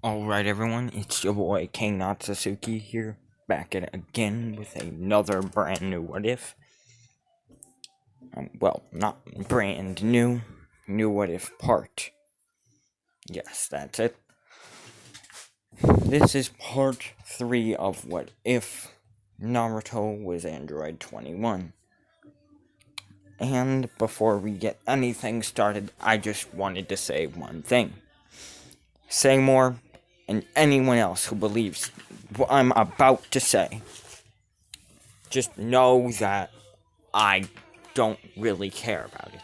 Alright everyone, it's your boy King Natsasuki here, back at it again with another brand new What If. Well, not brand new, new What If part. Yes, that's it. This is part 3 of What If Naruto was Android 21. And before we get anything started, I just wanted to say one thing. Say more, and anyone else who believes what I'm about to say, just know that I don't really care about it.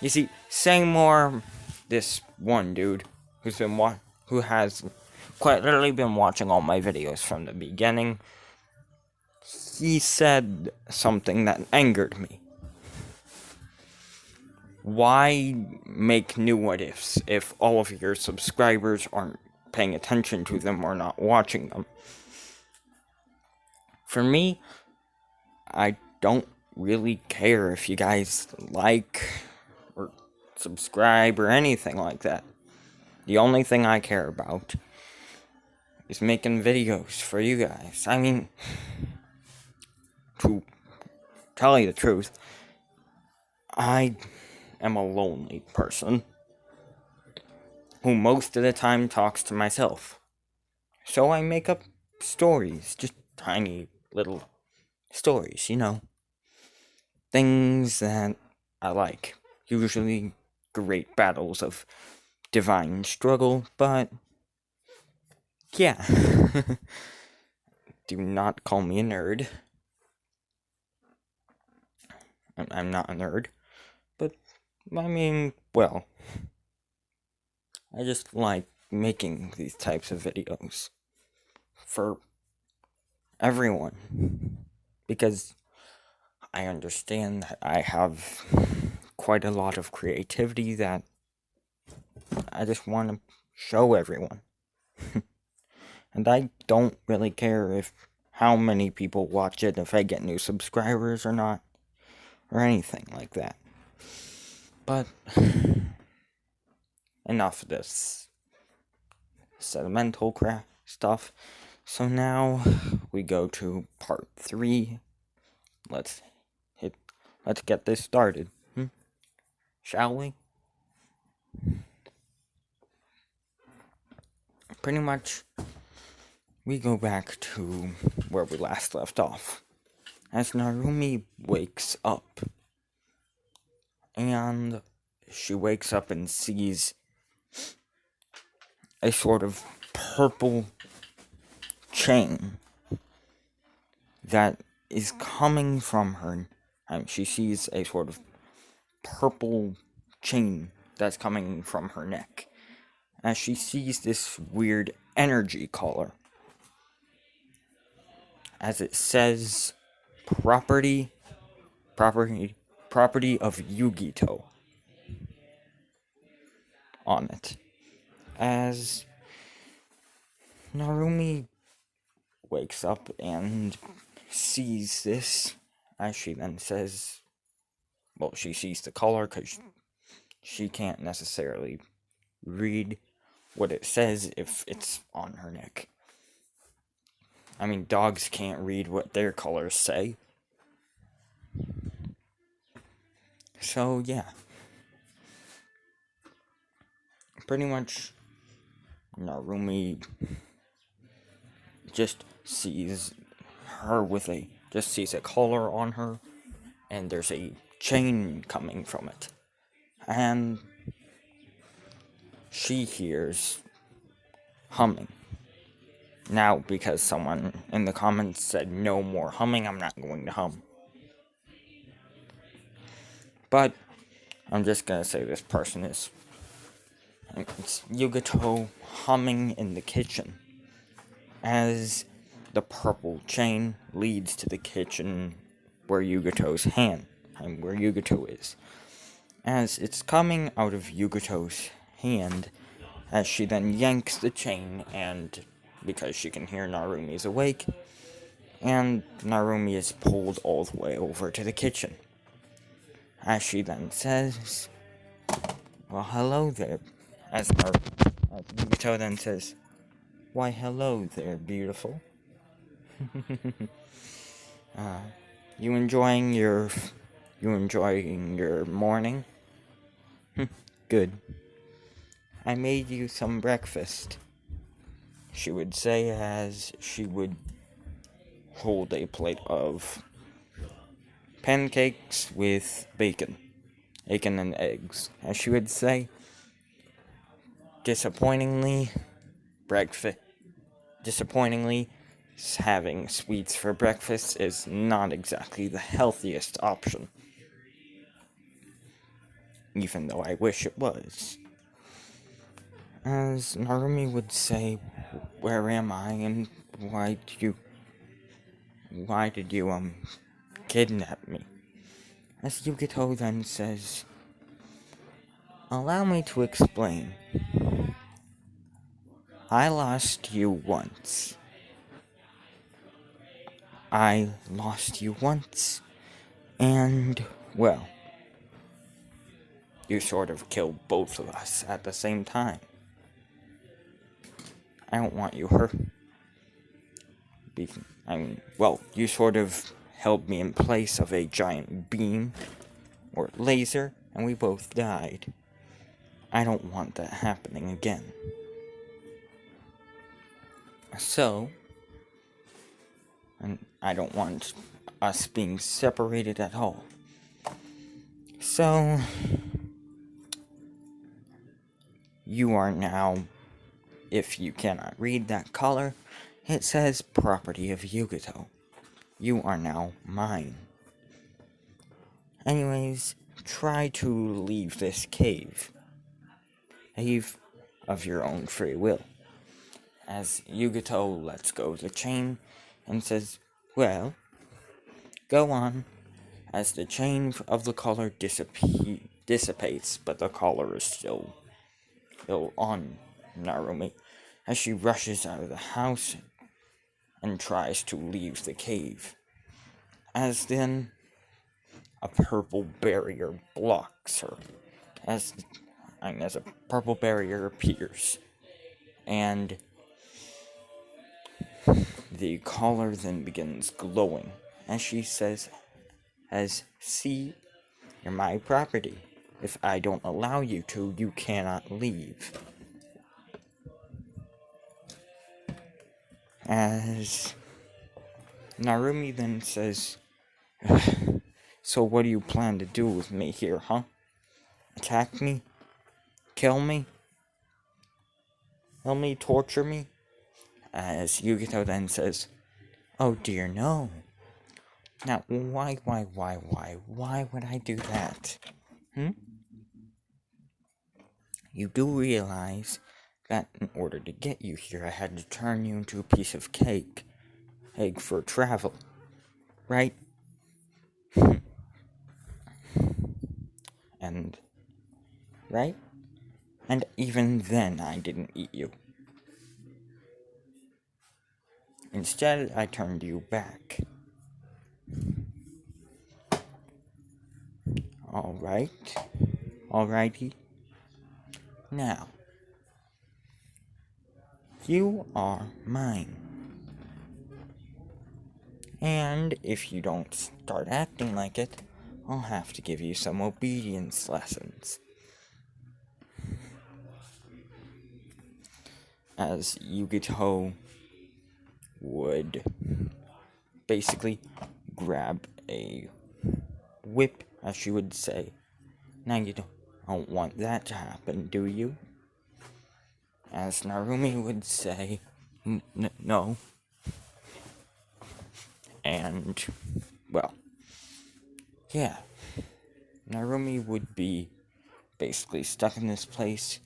You see, Seymour, this one dude who has quite literally been watching all my videos from the beginning, he said something that angered me. Why make new what ifs if all of your subscribers aren't paying attention to them or not watching them? For me, I don't really care if you guys like or subscribe or anything like that. The only thing I care about is making videos for you guys. I mean, to tell you the truth, I am a lonely person who most of the time talks to myself. So I make up stories, just tiny little stories, things that I like. Usually great battles of divine struggle, but yeah. Do not call me a nerd. I'm not a nerd, but I mean, well, I just like making these types of videos for everyone, because I understand that I have quite a lot of creativity that I just want to show everyone. And I don't really care if how many people watch it, if I get new subscribers or not, or anything like that. But enough of this sentimental crap stuff. So now we go to part 3. Let's get this started. Shall we? Pretty much, we go back to where we last left off, as Narumi wakes up. And she wakes up and sees a sort of purple chain that is coming from her. She sees a sort of purple chain that's coming from her neck, as she sees this weird energy color, as it says property of Yugito on it. As Narumi wakes up and sees this, as she then says, well, she sees the color because she can't necessarily read what it says if it's on her neck. I mean, dogs can't read what their colors say. So, yeah. Pretty much, Narumi just sees a color on her, and there's a chain coming from it. And she hears humming. Now, because someone in the comments said no more humming, I'm not going to hum. But I'm just gonna say this person is. It's Yugito humming in the kitchen, as the purple chain leads to the kitchen where Yugito's where Yugito is. As it's coming out of Yugito's hand, as she then yanks the chain, and because she can hear Narumi's awake, and Narumi is pulled all the way over to the kitchen. As she then says, well, hello there. As Yugito then says, Why, hello there, beautiful. You enjoying your... You enjoying your morning? Good. I made you some breakfast, she would say as she would hold a plate of pancakes with bacon and eggs. As she would say, disappointingly, disappointingly, having sweets for breakfast is not exactly the healthiest option. Even though I wish it was. As Narumi would say, where am I and why did you kidnap me? As Yukito then says, allow me to explain. I lost you once. And, well, you sort of killed both of us at the same time. I don't want you hurt. You sort of held me in place of a giant beam or laser, and we both died. I don't want that happening again. So, and I don't want us being separated at all. So, you are now, if you cannot read that color, it says property of Yugito. You are now mine. Anyways, try to leave this cave. Cave of your own free will. As Yugito lets go the chain and says, well, go on. As the chain of the collar dissipates, but the collar is still on Narumi, as she rushes out of the house and tries to leave the cave. As then, a purple barrier blocks her. As a purple barrier appears. And the collar then begins glowing. As she says, see, you're my property. If I don't allow you to, you cannot leave. As Narumi then says, so what do you plan to do with me here, huh? Attack me? Kill me? Help me torture me? As Yukito then says, oh dear, no. Now, why would I do that? You do realize that in order to get you here, I had to turn you into a piece of cake. Egg for travel. Right? Right? And even then, I didn't eat you. Instead, I turned you back. Alrighty. Now, you are mine. And if you don't start acting like it, I'll have to give you some obedience lessons. As Yugito would basically grab a whip, as she would say. Now you don't want that to happen, do you? As Narumi would say, no. And, well, yeah. Narumi would be basically stuck in this place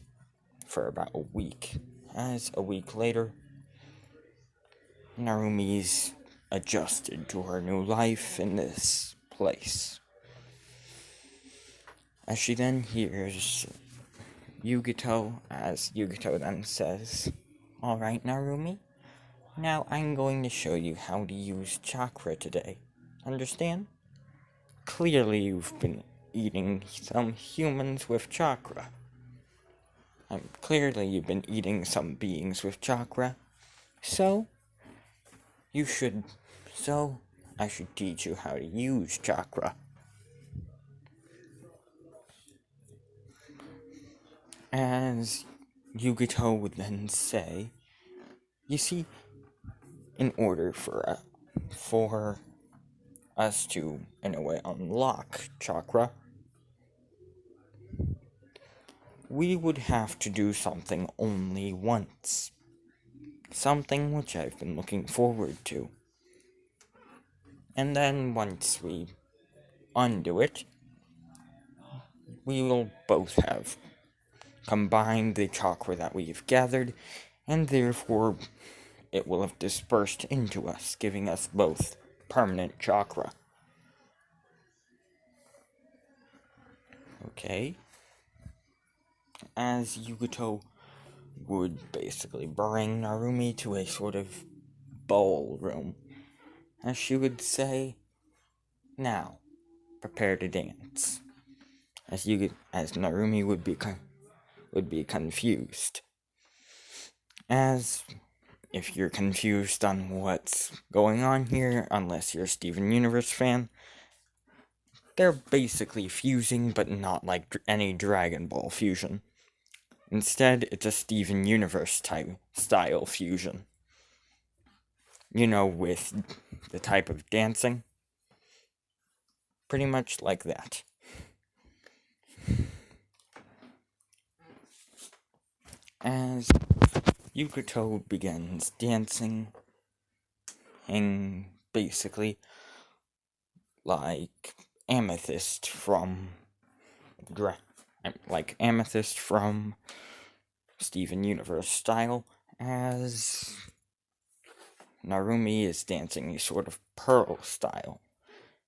for about a week. As a week later, Narumi's adjusted to her new life in this place. As she then hears Yugito, as Yugito then says, alright, Narumi, now I'm going to show you how to use chakra today. Understand? Clearly you've been eating some humans with chakra. Clearly you've been eating some beings with chakra. So, you should. So, I should teach you how to use chakra. As Yugito would then say, you see, in order for us to, in a way, unlock chakra, we would have to do something only once. Something which I've been looking forward to. And then once we undo it, we will both have combined the chakra that we've gathered, and therefore it will have dispersed into us, giving us both permanent chakra. Okay? As Yugito would basically bring Narumi to a sort of ballroom, as she would say, "Now, prepare to dance." As Narumi would be confused. As if you're confused on what's going on here, unless you're a Steven Universe fan, they're basically fusing, but not like any Dragon Ball fusion. Instead, it's a Steven Universe type style fusion. You know, with the type of dancing. Pretty much like that. As Yukito begins dancing, and basically like Amethyst from Steven Universe style, as Narumi is dancing a sort of pearl style.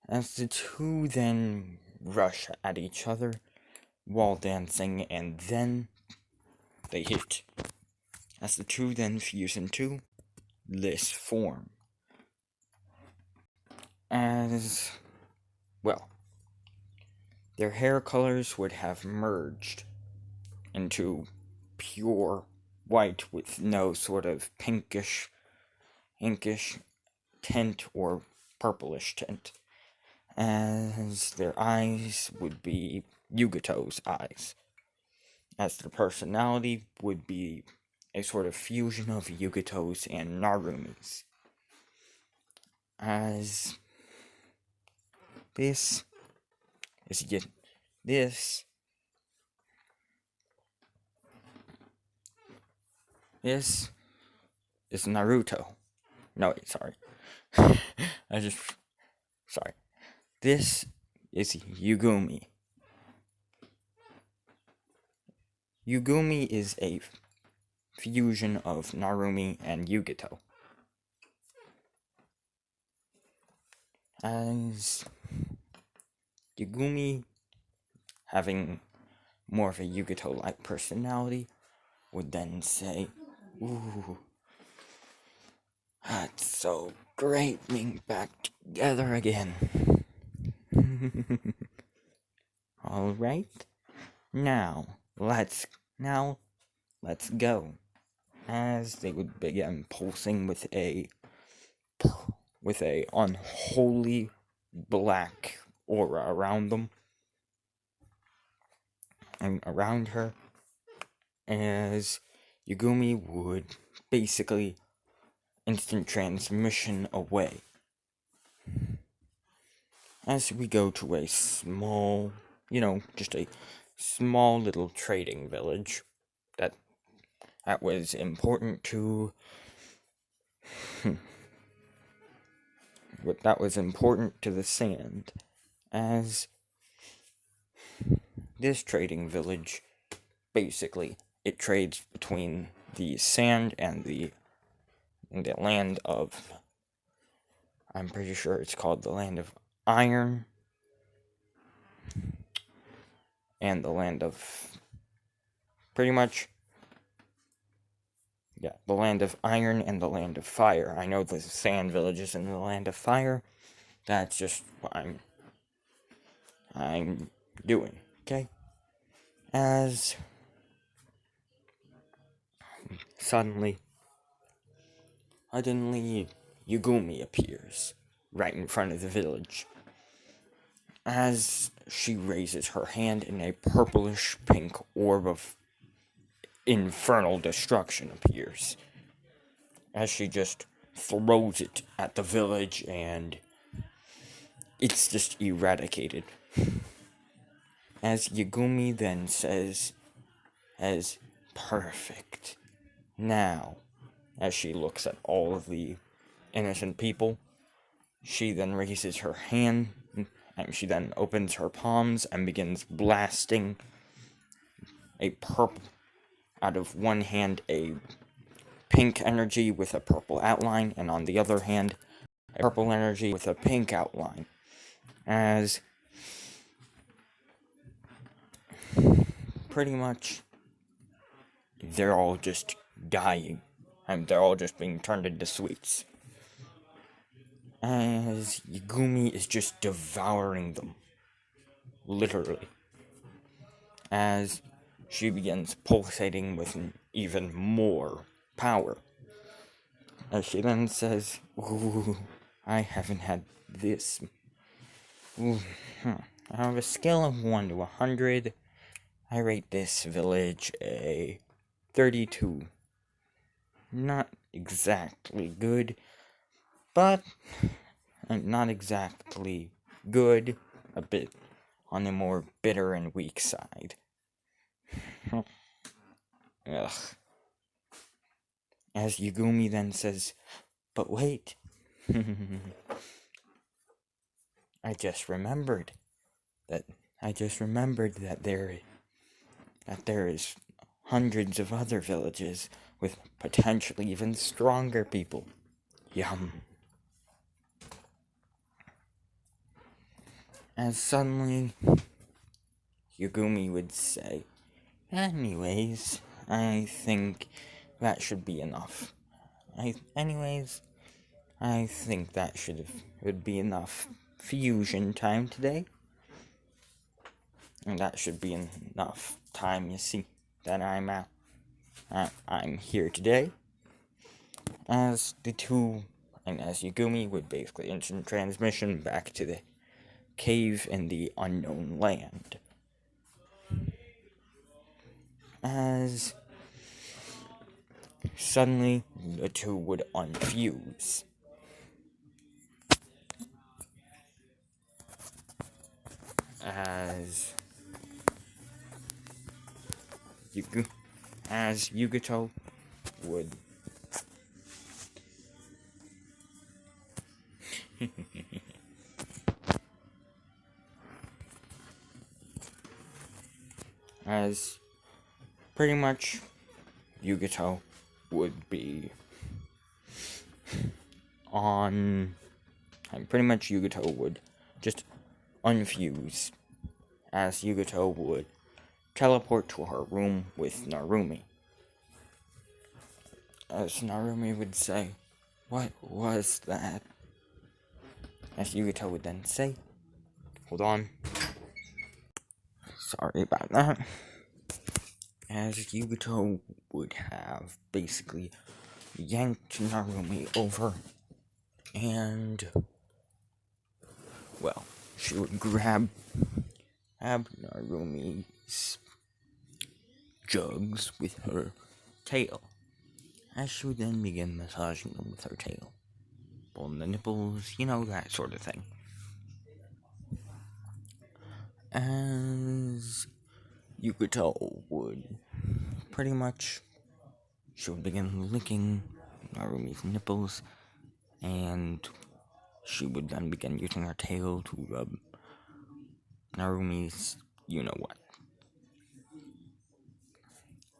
As the two then rush at each other while dancing, and then they hit. As the two then fuse into this form. As well, their hair colors would have merged into pure white with no sort of pinkish, inkish tint or purplish tint, as their eyes would be Yugito's eyes, as their personality would be a sort of fusion of Yugito's and Narumi's, as this is Naruto. No, wait, sorry. Sorry. This is Yugumi. Yugumi is a fusion of Narumi and Yugito. As Yugumi, having more of a Yugito-like personality, would then say, "Ooh, that's so great being back together again." Alright, now let's go. As they would begin pulsing with a unholy black aura around them and around her, as Yugumi would basically instant transmission away. As we go to a small, just a small little trading village that was important to the sand, as this trading village basically it trades between the sand and the land of, I'm pretty sure it's called the land of iron, and the land of pretty much the land of iron and the land of fire. I know the sand village is in the land of fire. That's just what I'm doing, okay? As suddenly suddenly Yugumi appears right in front of the village. As she raises her hand, and a purplish pink orb of infernal destruction appears. As she just throws it at the village, and it's just eradicated. As Yagumi then says, as perfect. Now, as she looks at all of the innocent people, she then raises her hand, and she then opens her palms and begins blasting a purple, out of one hand, a pink energy with a purple outline, and on the other hand, a purple energy with a pink outline. As pretty much they're all just dying, and they're all just being turned into sweets. As Yagumi is just devouring them, literally. As she begins pulsating with even more power. As she then says, "Ooh, I haven't had this." Ooh, Out of a scale of 1 to 100, I rate this village a 32. Not exactly good, but not exactly good, a bit on the more bitter and weak side. Ugh. As Yagumi then says, "But wait, I just remembered that there is hundreds of other villages with potentially even stronger people. Yum." As suddenly, Yagumi would say, "Anyways, I think that should be enough. I think that would be enough fusion time today. And that should be enough time, you see, that I'm here today." As the two, and as Yagumi would basically instant transmission back to the cave in the unknown land. As suddenly the two would unfuse. As Yugato would as pretty much Yugato would be on, and pretty much Yugato would just unfuse, as Yugato would teleport to her room with Narumi. As Narumi would say, "What was that?" As Yugato would then say, "Hold on. Sorry about that." As Yugato would have basically yanked Narumi over, and, well, she would grab Narumi's jugs with her tail, as she would then begin massaging them with her tail. Pulling the nipples, that sort of thing. As Yugato would pretty much, she would begin licking Narumi's nipples, and she would then begin using her tail to rub Narumi's you-know-what.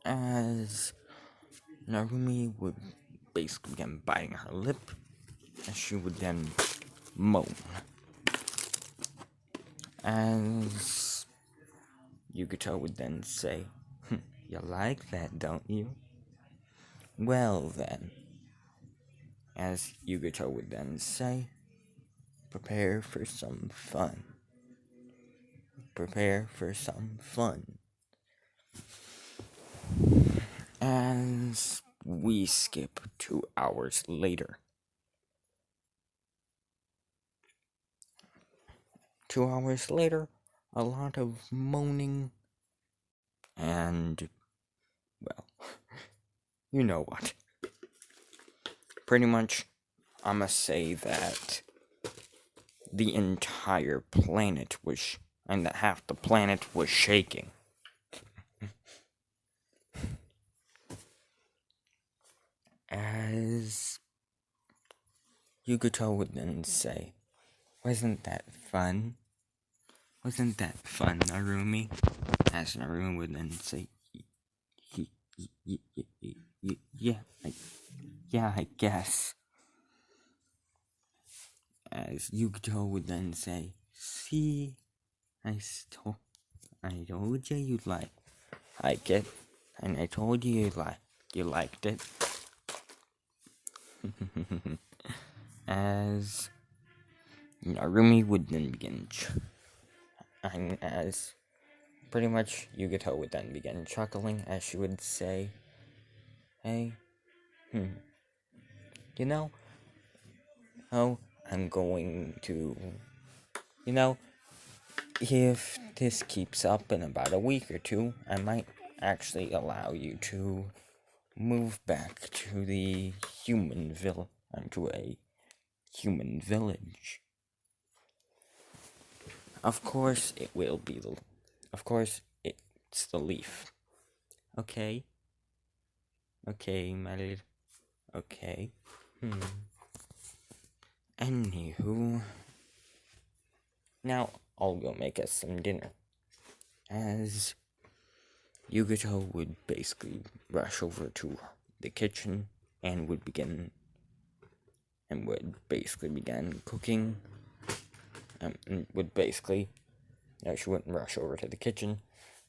As Narumi would basically begin biting her lip, and she would then moan. As Yugato would then say, "You like that, don't you? Well then." As Yugato would then say, "Prepare for some fun. Prepare for some fun." As we skip 2 hours later. 2 hours later, a lot of moaning and, well, you know what. Pretty much, I'ma say that the entire planet was, and that half the planet was shaking. As Yugoto would then say, wasn't that fun? Wasn't that fun, Narumi? As Narumi would then say, yeah, I guess. As Yugoto would then say, see, I told you you'd like it, and I told you you liked it. As Narumi would then begin, and as pretty much Yugoto would then begin chuckling, as she would say, hey, you know, oh, I'm going to, if this keeps up in about a week or two, I might actually allow you to move back to the to a human village. Of course, it's the leaf. Okay? Okay, my little. Okay. Anywho. Now, I'll go make us some dinner. As Yugoto would basically rush over to the kitchen and would begin cooking. She wouldn't rush over to the kitchen,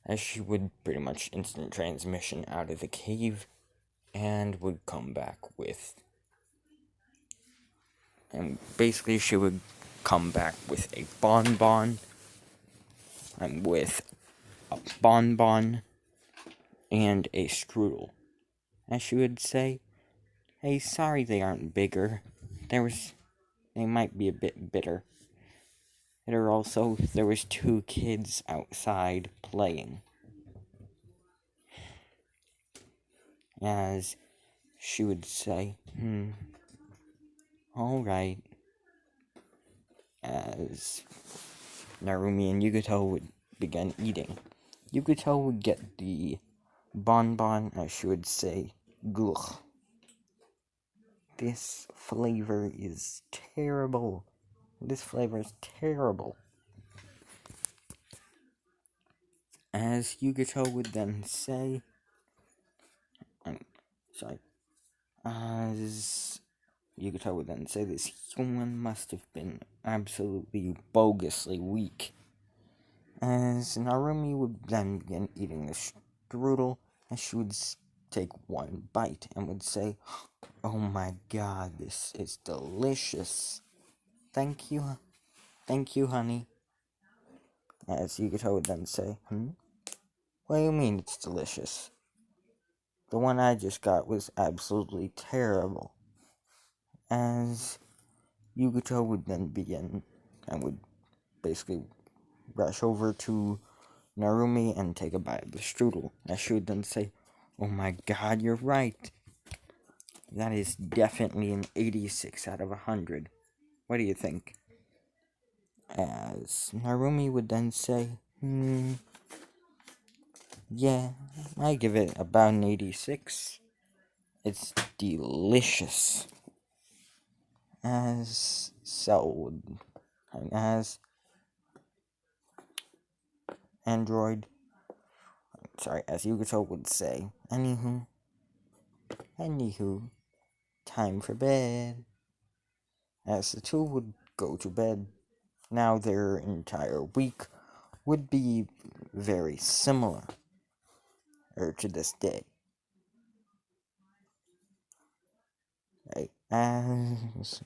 as she would pretty much instant transmission out of the cave and would come back with. And basically, she would come back with a bonbon, and with a bonbon and a strudel. As she would say, hey, sorry they aren't bigger. They might be a bit bitter. There was 2 kids outside playing. As she would say, alright. As Narumi and Yugoto would begin eating. Yugoto would get the bonbon, as she would say, "Gugh. This flavor is terrible. This flavor is terrible." As Yugoto would then say, as Yugoto would then say, this human must have been absolutely bogusly weak. As Narumi would then begin eating the strudel, and she would take one bite and would say, oh my god, this is delicious. Thank you, honey. As Yugoto would then say, what do you mean it's delicious? The one I just got was absolutely terrible. As Yugoto would then begin and would basically rush over to Narumi and take a bite of the strudel. As she would then say, oh my god, you're right. That is definitely an 86 out of 100. What do you think? As Narumi would then say, yeah, I give it about an 86. It's delicious. As as Yugoto would say, anywho, time for bed. As the 2 would go to bed. Now their entire week would be very similar, to this day. Right?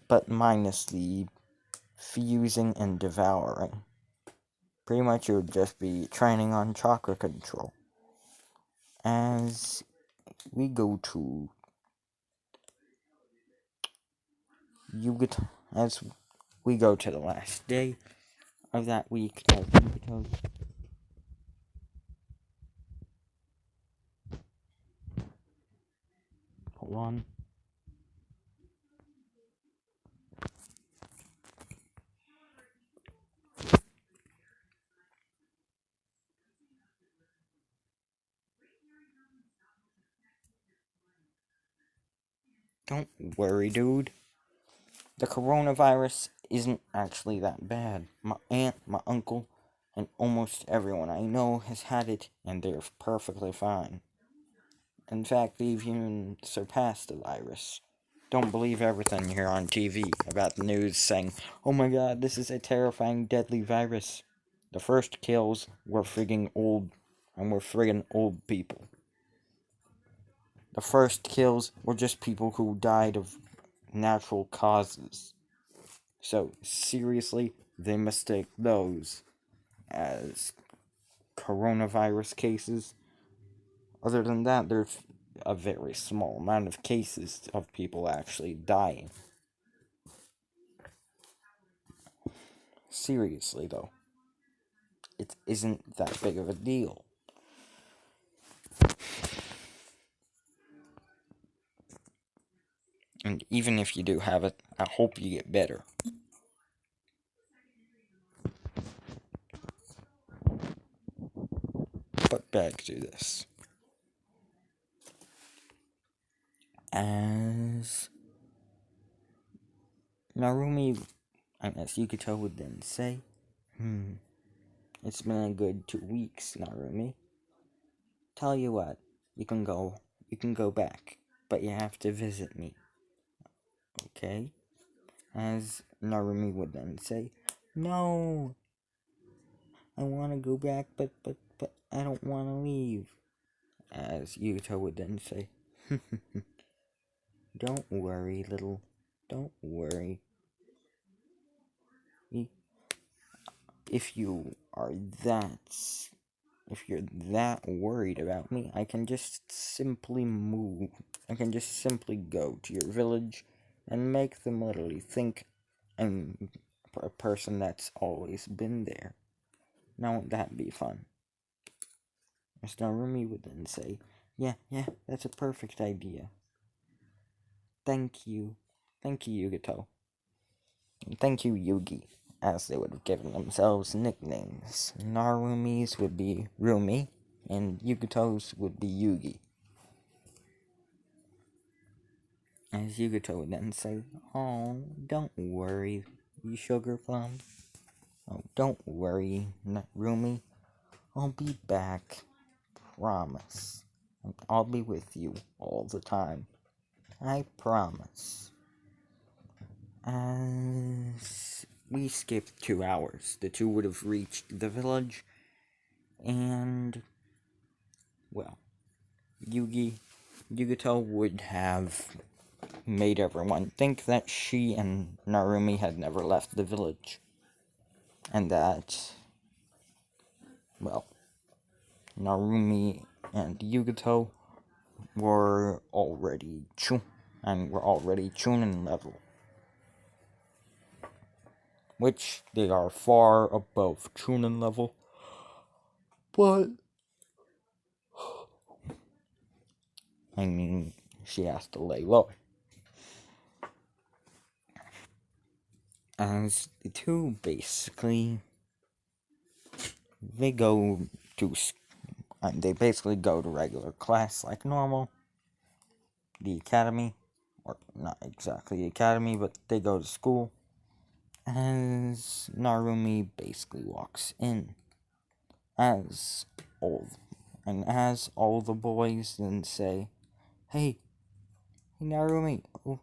But minus the fusing and devouring. Pretty much it would just be training on chakra control. As we go to as we go to the last day of that week, as Yugato hold on. Don't worry, dude. The coronavirus isn't actually that bad. My aunt, my uncle, and almost everyone I know has had it, and they're perfectly fine. In fact, they've even surpassed the virus. Don't believe everything you hear on TV about the news saying, oh my god, this is a terrifying, deadly virus. The first kills were friggin' old, and were friggin' old people. The first kills were just people who died of natural causes. So, seriously, they mistake those as coronavirus cases. Other than that, there's a very small amount of cases of people actually dying. Seriously, though, it isn't that big of a deal. And even if you do have it, I hope you get better. But back to this. As Narumi, as Yukito would then say, it's been a good 2 weeks, Narumi. Tell you what, you can go back, but you have to visit me, okay? As Narumi would then say, no, I want to go back, but I don't want to leave. As Yuto would then say, don't worry, don't worry. If you are if you're that worried about me, I can just simply move. I can just simply go to your village and make them literally think I'm a person that's always been there. Now, won't that be fun? Mr. Rumi would then say, yeah, that's a perfect idea. Thank you. Thank you, Yugito. And thank you, Yugi, as they would have given themselves nicknames. Narumi's would be Rumi, and Yugito's would be Yugi. As Yugito would then say, oh, don't worry, you sugar plum. Oh, don't worry, Rumi. I'll be back. Promise. I'll be with you all the time. I promise. As we skipped 2 hours, the two would have reached the village, and, well, Yugito would have made everyone think that she and Narumi had never left the village, and that, well, Narumi and Yugito were already Chunin level, which they are far above Chunin level, but I mean, she has to lay low. As the two basically, they go to, they basically go to regular class like normal. The academy, or not exactly the academy, but they go to school. As Narumi basically walks in, as all the boys then say, hey Narumi, oh,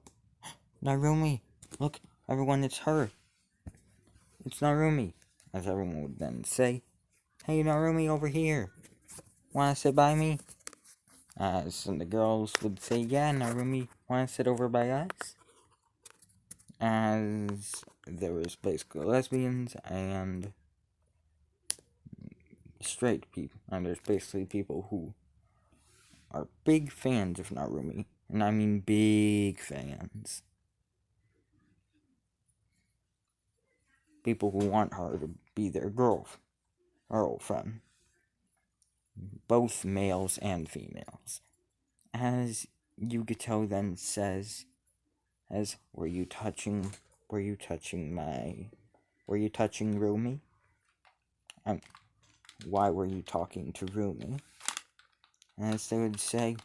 Narumi, look, everyone, it's her. It's Narumi. As everyone would then say, hey Narumi, over here. Wanna sit by me? As the girls would say, yeah, Narumi, wanna sit over by us? As there was basically lesbians and straight people, and there's basically people who are big fans of Narumi, and I mean big fans. people who want her to be their girlfriend, both males and females. As Yugito then says, as were you touching Rumi? Why were you talking to Rumi? As they would say,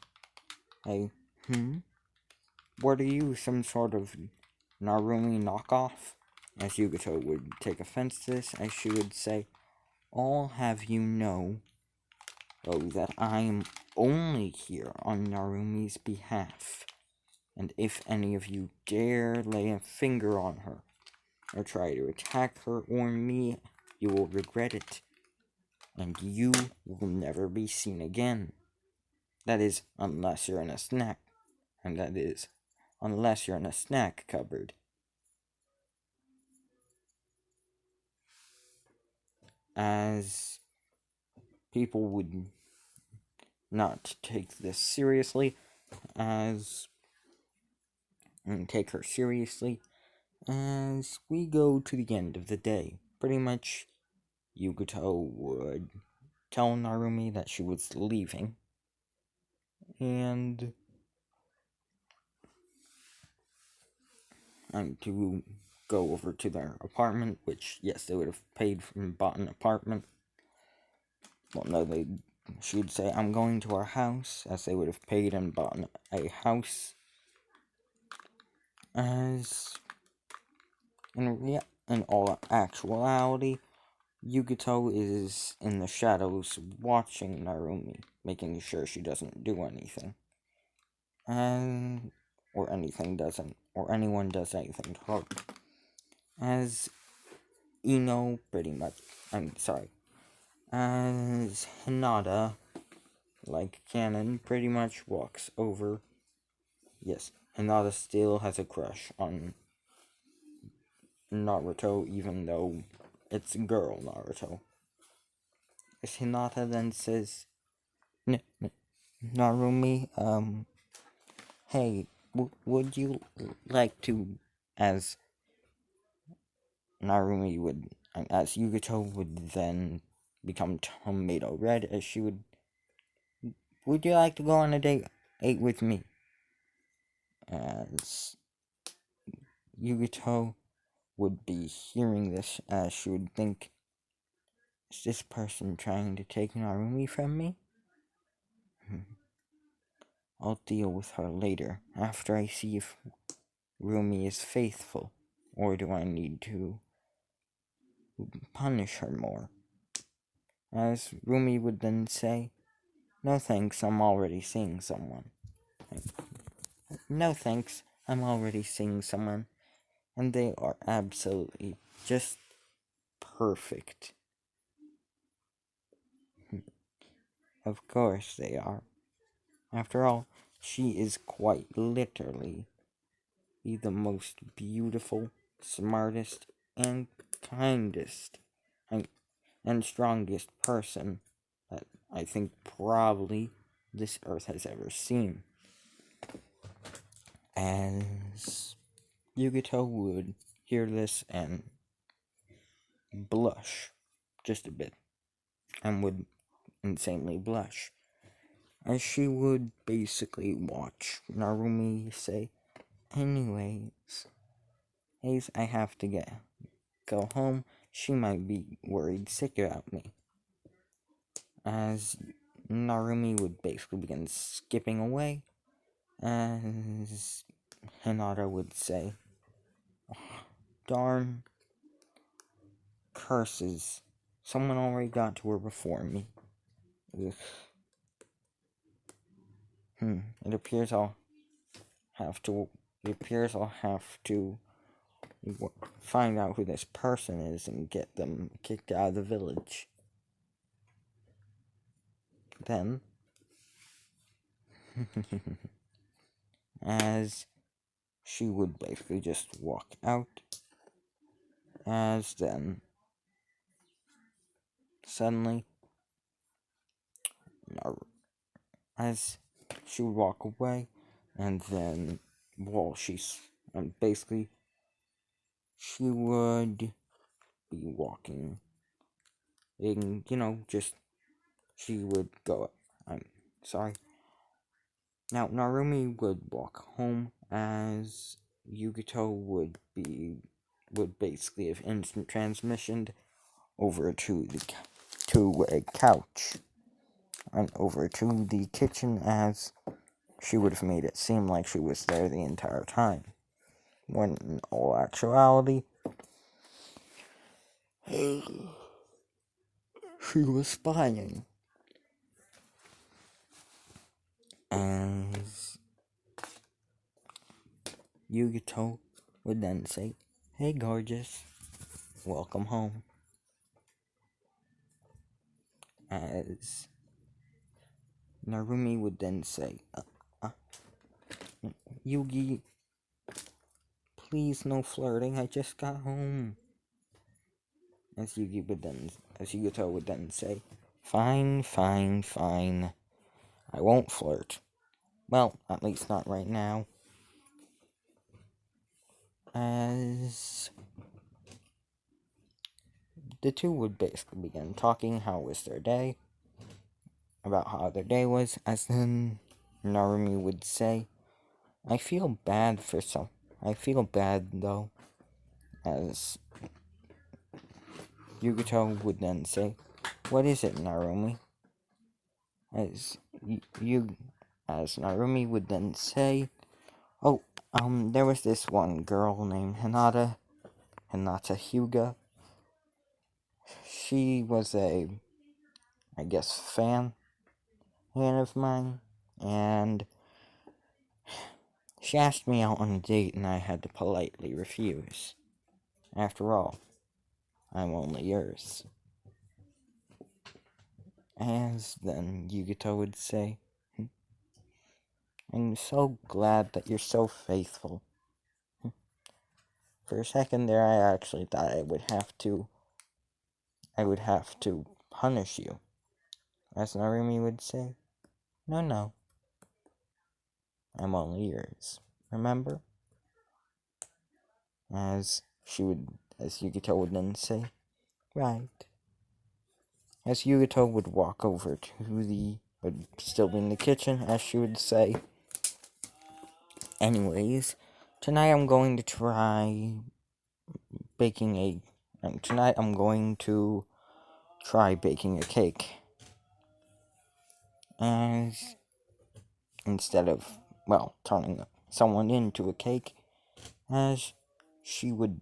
hey, what are you, some sort of Narumi knockoff? As Yugito would take offense to this, as she would say, I'll have you know, that I am only here on Narumi's behalf, and if any of you dare lay a finger on her, or try to attack her or me, you will regret it, and you will never be seen again. That is, unless you're in a snack, and that is, unless you're in a snack cupboard. As people would not take this seriously, take her seriously, as we go to the end of the day. Pretty much, Yugito would tell Narumi that she was leaving, and to go over to their apartment, which, yes, they would have paid and bought an apartment. Well, no, she would say, I'm going to our house, as they would have paid and bought a house. As in all actuality, Yugito is in the shadows watching Narumi, making sure she doesn't do anything. Or anyone does anything to her. As as Hinata, like Canon, pretty much walks over. Yes, Hinata still has a crush on Naruto, even though it's girl Naruto. As Hinata then says, Narumi, hey, would you like to, as Narumi would, as Yugito would then become tomato red, as she would you like to go on a date with me? As Yugito would be hearing this, as she would think, is this person trying to take Narumi from me? I'll deal with her later, after I see if Rumi is faithful, or do I need to punish her more? As Rumi would then say, no thanks, I'm already seeing someone. No thanks, I'm already seeing someone. And they are absolutely just perfect. Of course they are. After all, she is quite literally the most beautiful, smartest, and kindest, and strongest person that I think probably this earth has ever seen. As Yugito would hear this and blush just a bit, and would insanely blush, as she would basically watch Narumi say, anyways, I have to go home, she might be worried sick about me. As Narumi would basically begin skipping away, as Hinata would say, oh, darn curses, someone already got to her before me. Ugh. It appears I'll have to find out who this person is and get them kicked out of the village. Then, as she would basically just walk out, as then, suddenly, as she would walk away, and then, basically, she would be walking. And, she would go. I'm sorry. Now, Narumi would walk home as Yugito would basically have instant transmissioned over to a couch and over to the kitchen, as she would have made it seem like she was there the entire time, when in all actuality she was spying. As Yugito would then say, "Hey gorgeous, welcome home." As Narumi would then say, "Yugi, please no flirting, I just got home." As Yugito would then say, "Fine, fine, fine. I won't flirt. Well, at least not right now." As the two would basically begin talking how was their day, about how their day was, as then Narumi would say, I feel bad though," as Yugito would then say, "What is it, Narumi?" As as Narumi would then say, "Oh, there was this one girl named Hinata Hyuga. She was I guess, fan of mine, and she asked me out on a date, and I had to politely refuse. After all, I'm only yours." As then Yugito would say, "I'm so glad that you're so faithful." For a second there, I actually thought I would have to punish you. As Narumi would say, No, I'm only yours. Remember?" As Yugito would then say, "Right." As Yugito would walk over would still be in the kitchen, as she would say, "Anyways, tonight I'm going to try tonight I'm going to try baking a cake. As instead of, turning someone into a cake, as she would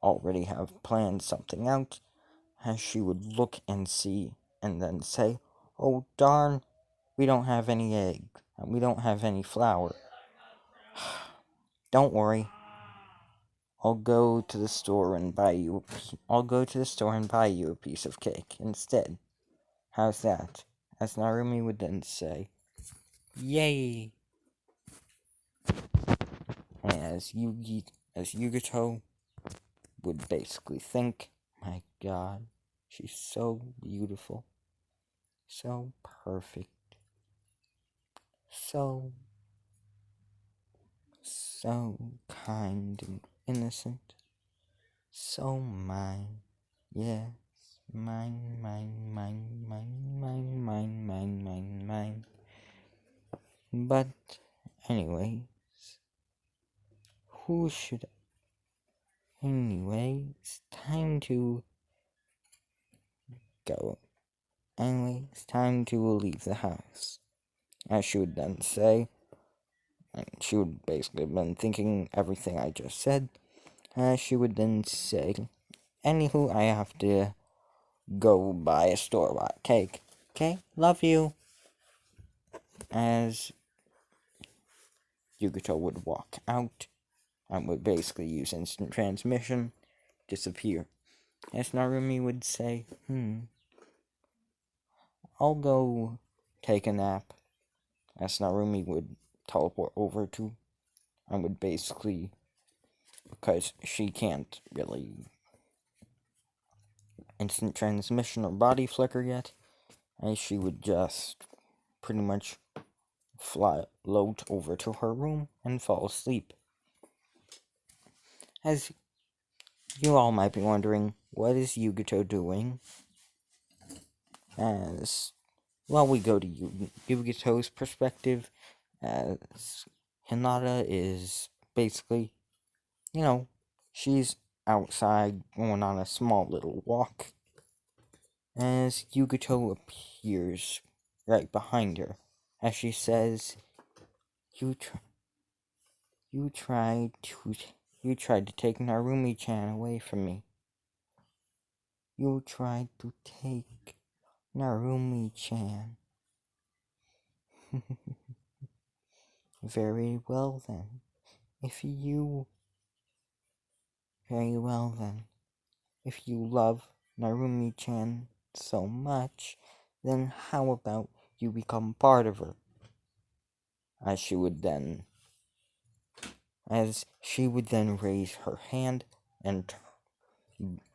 already have planned something out, as she would look and see, and then say, "Oh darn, we don't have any egg. We don't have any flour. Don't worry. I'll go to the store and buy you a piece of cake instead. How's that?" As Narumi would then say, "Yay!" As Yugito would basically think, "My God, she's so beautiful, so perfect, so kind and innocent, so mine. Yes, mine, mine, mine, mine, mine, mine, mine, mine, mine." But anyway, who should it's time to go. It's time to leave the house. As she would then say, and she would basically have been thinking everything I just said. As she would then say, "Anywho, I have to go buy a store-bought cake. Okay, love you." As Yugito would walk out and would basically use instant transmission, disappear. As Narumi would say, I'll go take a nap. As Narumi would teleport over to, and would basically, because she can't really instant transmission or body flicker yet, as she would just pretty much float over to her room and fall asleep. As You all might be wondering, what is Yugito doing? As well, we go to Yugito's perspective, as Hinata is basically, she's outside going on a small little walk, as Yugito appears right behind her, as she says, "You, you tried to, you tried to take Narumi-chan away from me. You tried to take Narumi-chan." Very well then. If you, very well then. If you love Narumi-chan so much, then how about you become part of her? As she would then raise her hand and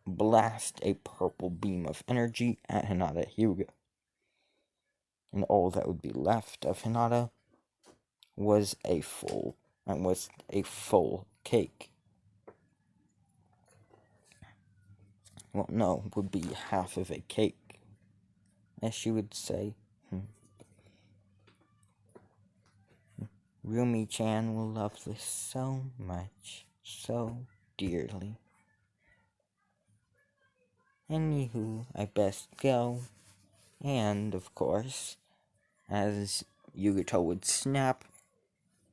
blast a purple beam of energy at Hinata Hyuga. And all that would be left of Hinata was a full cake. Well, no, would be half of a cake, as she would say. Rumi-chan will love this so much, so dearly. Anywho, I best go. And, of course, as Yugito would snap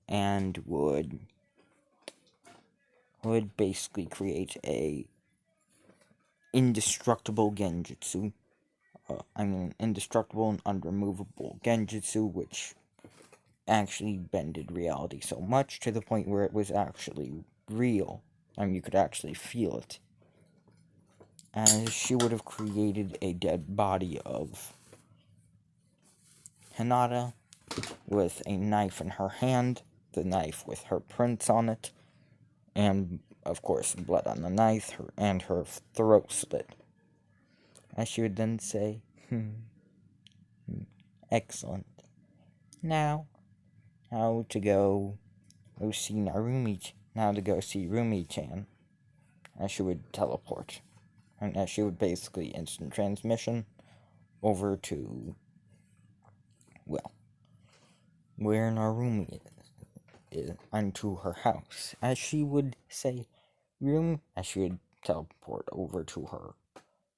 and would basically create a indestructible genjutsu. Indestructible and unremovable genjutsu, which actually bended reality so much to the point where it was actually real. You could actually feel it. As she would have created a dead body of Hinata with a knife in her hand, the knife with her prints on it, and, of course, blood on the knife, and her throat slit. As she would then say, excellent. Now to go see Rumi-chan. As she would teleport. And as she would basically instant transmission over to, well, where Narumi is, onto her house. As she would say, as she would teleport over to her,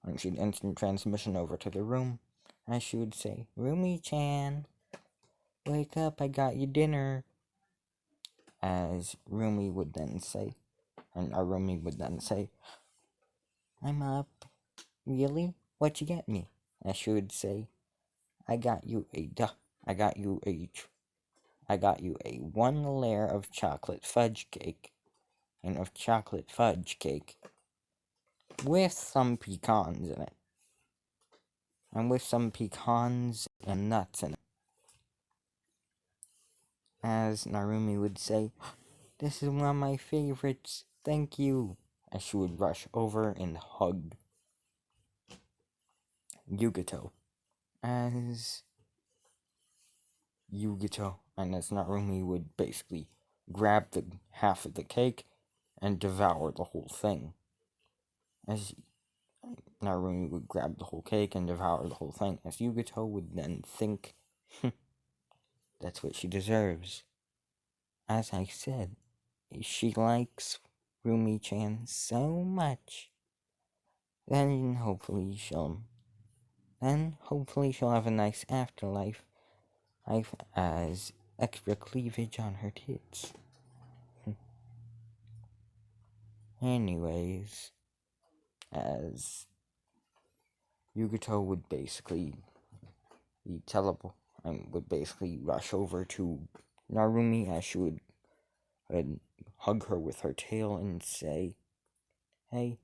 and she'd instant transmission over to the room, as she would say, Rumi-chan, wake up, I got you dinner. As Rumi would then say, I'm up. Really? What you get me? As she would say, I got you a one layer of chocolate fudge cake, with some pecans in it. And with some pecans and nuts in it. As Narumi would say, this is one of my favorites, thank you. As she would rush over and hug Yugito. As Narumi would basically grab the half of the cake and devour the whole thing. As Narumi would grab the whole cake and devour the whole thing, as Yugito would then think, that's what she deserves. As I said, she likes Rumi-chan so much. Then hopefully she'll have a nice afterlife, as extra cleavage on her tits. Anyways, as Yugito would basically would basically rush over to Narumi, as she would hug her with her tail and say, hey,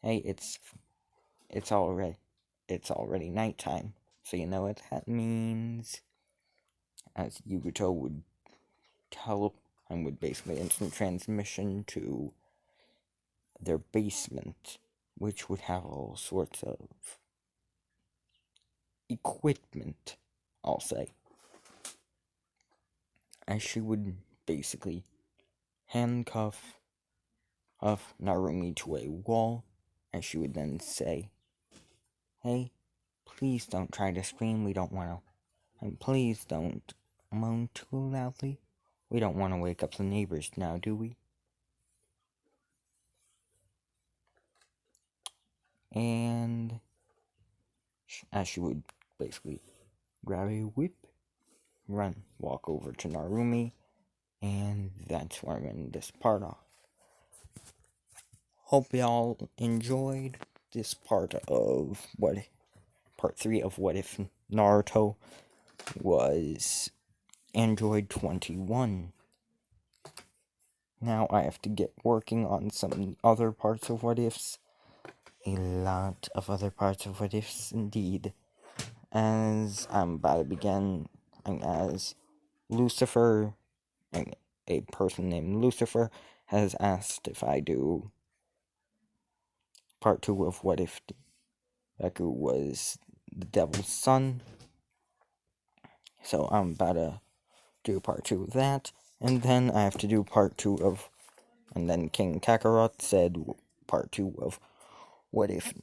it's already nighttime, so you know what that means. As Yugito would would basically instant transmission to their basement, which would have all sorts of equipment, I'll say. As she would basically handcuff of Narumi to a wall, and she would then say, "Hey, please don't try to scream, we don't want to. And please don't moan too loudly. We don't want to wake up the neighbors now, do we?" And as she would basically grab a whip, walk over to Narumi, and that's where I'm going to end this part off. Hope y'all enjoyed this part 3 of What If Naruto was Android 21. Now I have to get working on some other parts of What Ifs. A lot of other parts of What Ifs, indeed. As I'm about to begin, as Lucifer, a person named Lucifer, has asked if I do part 2 of What If Deku was the Devil's Son. So I'm about to do part 2 of that, and then I have to do part 2 of, and then King Kakarot said part 2 of What If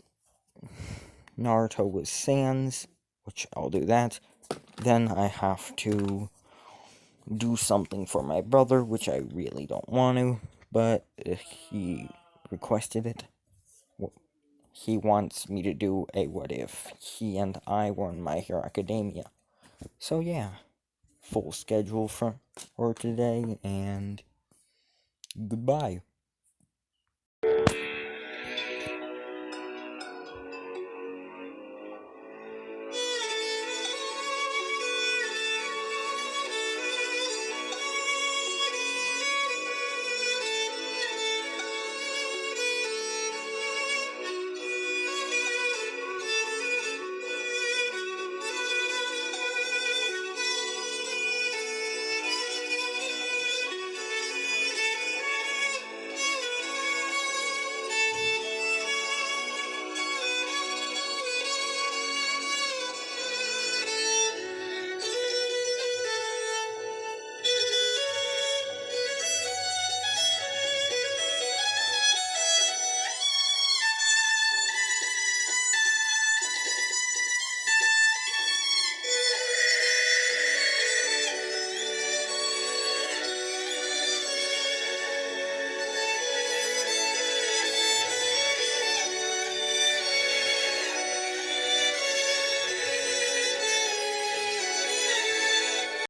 Naruto was Sans, which I'll do that. Then I have to do something for my brother, which I really don't want to, but he requested it. He wants me to do a What If he and I were in My Hero Academia. So yeah, full schedule for today, and goodbye.